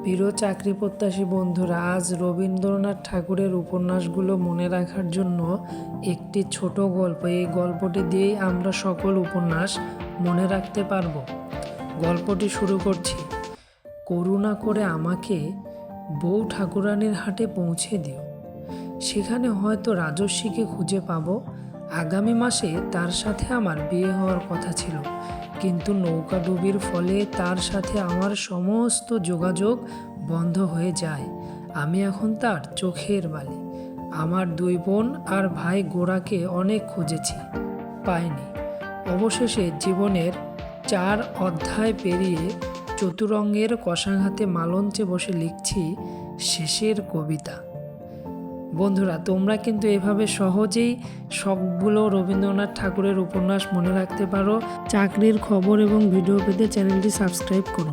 প্রিয় চাকরি প্রত্যাশী বন্ধুরা, আজ রবীন্দ্রনাথ ঠাকুরের উপন্যাসগুলো মনে রাখার জন্য একটি ছোট গল্প। এই গল্পটি দিয়েই আমরা সকল উপন্যাস মনে রাখতে পারব। গল্পটি শুরু করছি। করুণা করে আমাকে বউ ঠাকুরানীর হাটে পৌঁছে দিও। সেখানে হয়তো রাজস্বীকে খুঁজে পাবো। আগামী মাসে তার সাথে আমার বিয়ে হওয়ার কথা ছিল, কিন্তু নৌকাডুবির ফলে তার সাথে আমার সমস্ত যোগাযোগ বন্ধ হয়ে যায়। আমি এখন তার চোখের বালি। আমার 2 বোন আর ভাই গোরাকে অনেক খুঁজেছি, পাইনি। অবশেষে জীবনের 4 অধ্যায় পেরিয়ে চতুরঙ্গের কষাঘাতে মালঞ্চে বসে লিখছি শেষের কবিতা। বন্ধুরা, তোমরা কিন্তু এভাবে সহজেই সবগুলো রবীন্দ্রনাথ ঠাকুরের উপন্যাস মনে রাখতে পারো। চাকরির খবর এবং ভিডিও পেতে চ্যানেলটি সাবস্ক্রাইব করো।